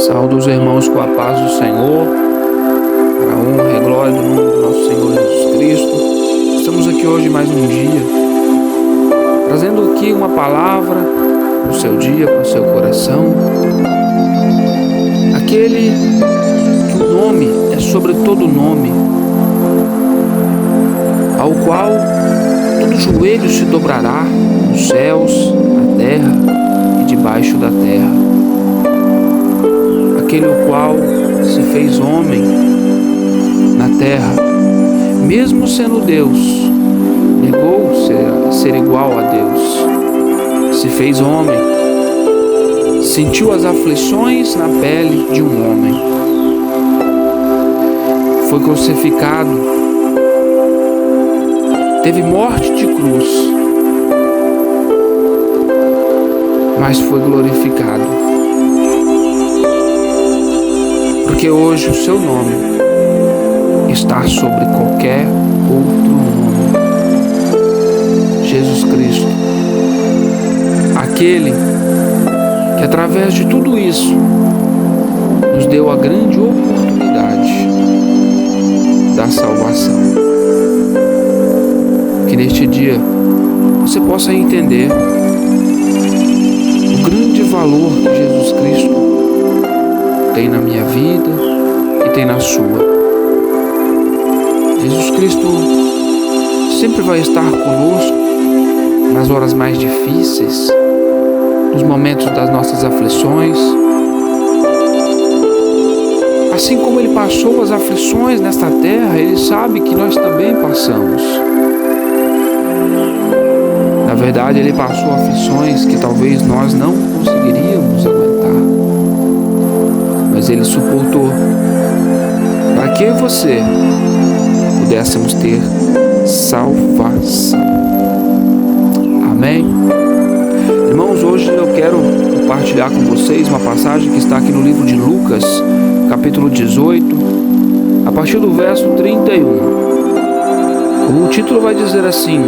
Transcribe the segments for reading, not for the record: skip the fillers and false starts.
Saúdo os irmãos com a paz do Senhor, para a honra e glória do nome do nosso Senhor Jesus Cristo. Estamos aqui hoje mais um dia, trazendo aqui uma palavra para o seu dia, para o seu coração. Aquele que o nome é sobre todo nome, ao qual todo joelho se dobrará nos céus, na terra e debaixo da terra. Aquele o qual se fez homem na terra, mesmo sendo Deus, negou ser igual a Deus, se fez homem, sentiu as aflições na pele de um homem, foi crucificado, teve morte de cruz, mas foi glorificado. Porque hoje o seu nome está sobre qualquer outro nome. Jesus Cristo, aquele que através de tudo isso nos deu a grande oportunidade da salvação. Que neste dia você possa entender o grande valor que Jesus Cristo tem na minha vida e tem na sua. Jesus Cristo sempre vai estar conosco nas horas mais difíceis, nos momentos das nossas aflições. Assim como Ele passou as aflições nesta terra, Ele sabe que nós também passamos. Na verdade, Ele passou aflições que talvez nós não conseguiríamos aguentar. Mas Ele suportou para que eu e você pudéssemos ter salvação. Amém? Irmãos, hoje eu quero compartilhar com vocês uma passagem que está aqui no livro de Lucas, capítulo 18, a partir do verso 31. O título vai dizer assim: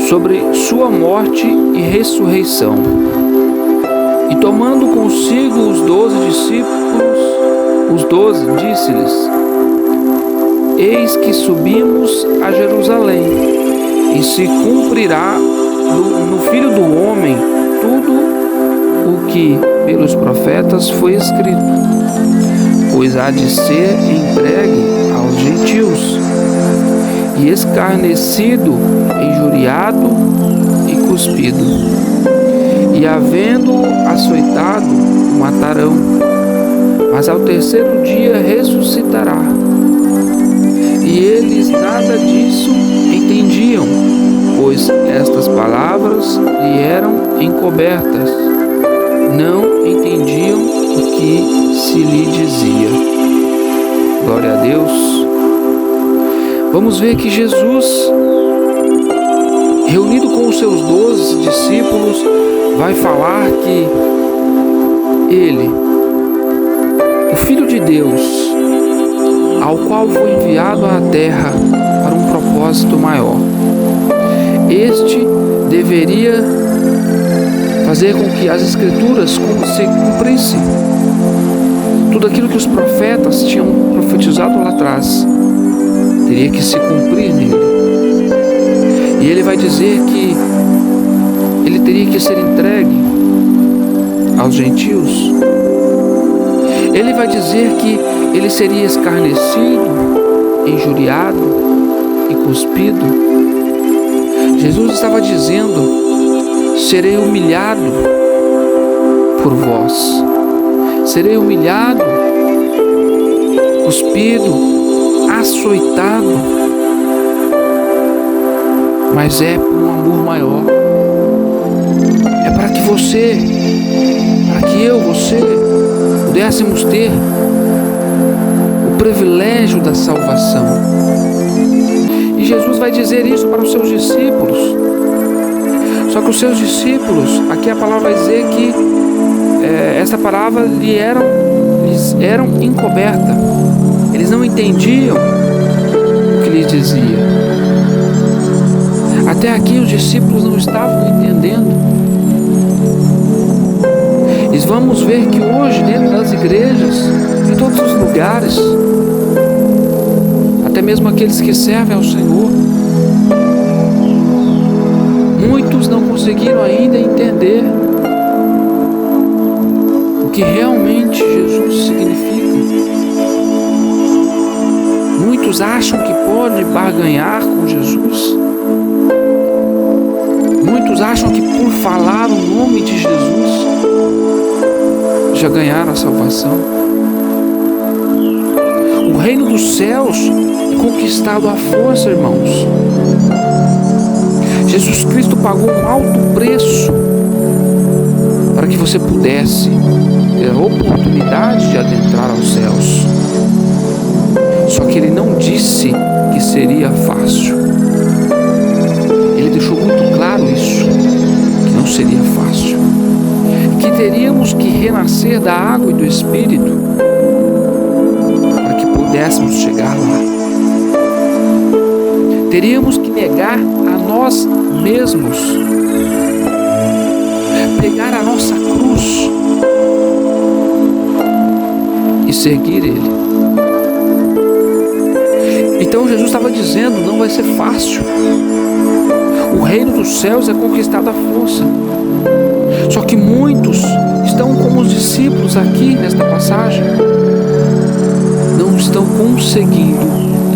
sobre sua morte e ressurreição. E tomando consigo os 12 discípulos, disse-lhes: eis que subimos a Jerusalém, e se cumprirá no Filho do Homem tudo o que pelos profetas foi escrito, pois há de ser entregue aos gentios, e escarnecido, injuriado e cuspido, e havendo açoitado, o matarão, mas ao terceiro dia ressuscitará. E eles nada disso entendiam, pois estas palavras lhe eram encobertas, não entendiam o que se lhe dizia. Glória a Deus. Vamos ver que Jesus, reunido com os seus 12 discípulos, vai falar que Ele, o Filho de Deus, ao qual foi enviado à terra para um propósito maior, este deveria fazer com que as Escrituras se cumprissem. Tudo aquilo que os profetas tinham profetizado lá atrás teria que se cumprir nele. E ele vai dizer que ele teria que ser entregue aos gentios. Ele vai dizer que ele seria escarnecido, injuriado e cuspido. Jesus estava dizendo: serei humilhado por vós, serei humilhado, cuspido, açoitado, mas é por um amor maior. É para que você, para que eu, você, pudéssemos ter o privilégio da salvação. E Jesus vai dizer isso para os seus discípulos. Só que os seus discípulos, aqui a palavra vai dizer que essa palavra lhes eram encoberta. Eles não entendiam o que lhes dizia. Até aqui os discípulos não estavam entendendo. vamos ver que hoje, dentro das igrejas, em todos os lugares, até mesmo aqueles que servem ao Senhor, muitos não conseguiram ainda entender o que realmente Jesus significa. Muitos acham que pode barganhar com Jesus. Muitos acham que por falar o nome de Jesus já ganharam a salvação. O reino dos céus é conquistado à força, irmãos. Jesus Cristo pagou um alto preço para que você pudesse ter a oportunidade de adentrar aos céus. Só que Ele não disse que seria fácil. Ele deixou muito claro isso, que não seria fácil. Que teríamos que renascer da água e do Espírito para que pudéssemos chegar lá. Teríamos que negar a nós mesmos, pegar a nossa cruz e seguir Ele. Então Jesus estava dizendo, não vai ser fácil. O reino dos céus é conquistado à força. Só que muitos estão como os discípulos aqui nesta passagem. Não estão conseguindo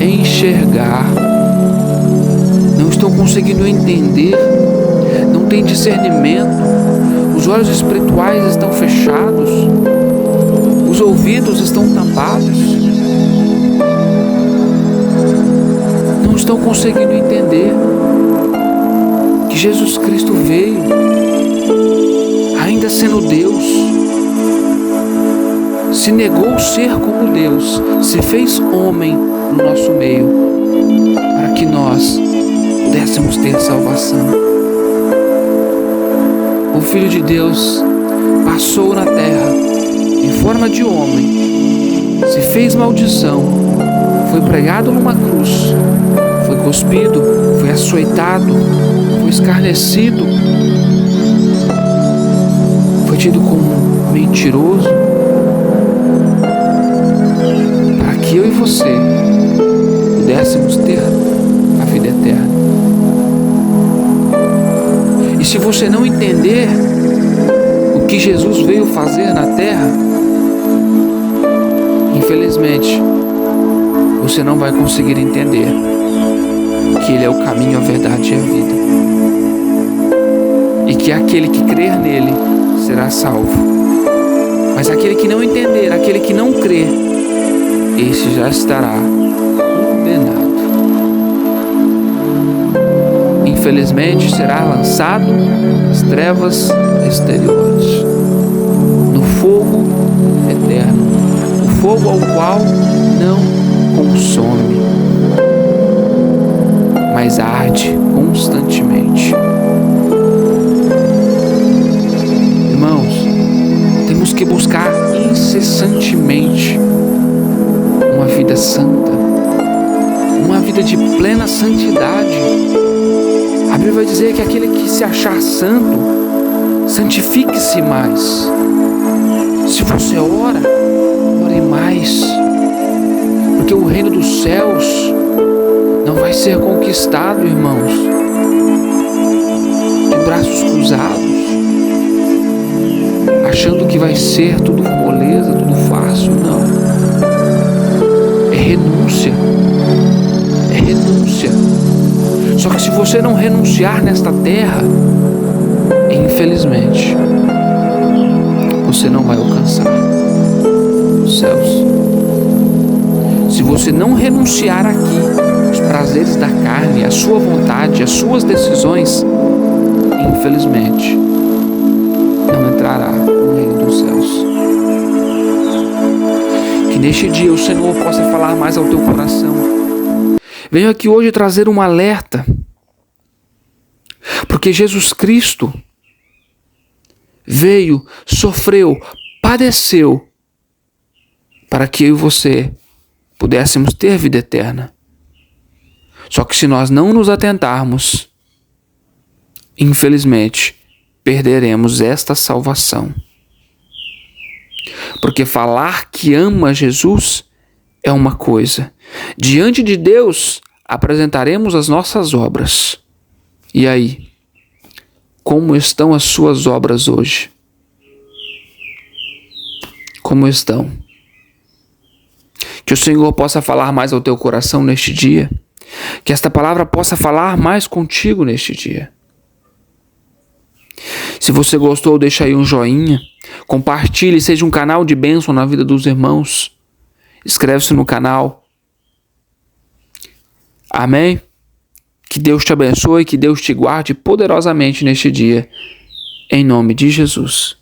enxergar. Não estão conseguindo entender. Não tem discernimento. Os olhos espirituais estão fechados. Os ouvidos estão tampados. Não estão conseguindo entender que Jesus Cristo veio, ainda sendo Deus, se negou ser como Deus, se fez homem no nosso meio, para que nós pudéssemos ter salvação. O Filho de Deus passou na terra em forma de homem, se fez maldição, foi pregado numa cruz, foi cuspido, foi açoitado, foi escarnecido, foi tido como mentiroso, para que eu e você pudéssemos ter a vida eterna. E se você não entender o que Jesus veio fazer na terra, infelizmente, você não vai conseguir entender que Ele é o caminho, a verdade e a vida. E que aquele que crer nele será salvo. Mas aquele que não entender, aquele que não crer, esse já estará condenado. Infelizmente será lançado nas trevas exteriores, no fogo eterno, o fogo ao qual não consome, mas arde constantemente. Irmãos, temos que buscar incessantemente uma vida santa, uma vida de plena santidade. A Bíblia vai dizer que aquele que se achar santo, santifique-se mais. Se você ora, ore mais, porque o reino dos céus não vai ser conquistado, irmãos, de braços cruzados, achando que vai ser tudo moleza, tudo fácil. Não. É renúncia. É renúncia. Só que se você não renunciar nesta terra, infelizmente, você não vai alcançar os céus. Se você não renunciar aqui os prazeres da carne, a sua vontade, as suas decisões, infelizmente, não entrará no reino dos céus. Que neste dia o Senhor possa falar mais ao teu coração. Venho aqui hoje trazer um alerta, porque Jesus Cristo veio, sofreu, padeceu, para que eu e você pudéssemos ter vida eterna. Só que se nós não nos atentarmos, infelizmente, perderemos esta salvação. Porque falar que ama Jesus é uma coisa. Diante de Deus, apresentaremos as nossas obras. E aí? Como estão as suas obras hoje? Como estão? Que o Senhor possa falar mais ao teu coração neste dia. Que esta palavra possa falar mais contigo neste dia. Se você gostou, deixa aí um joinha. Compartilhe, seja um canal de bênção na vida dos irmãos. Inscreve-se no canal. Amém? Que Deus te abençoe, que Deus te guarde poderosamente neste dia. Em nome de Jesus.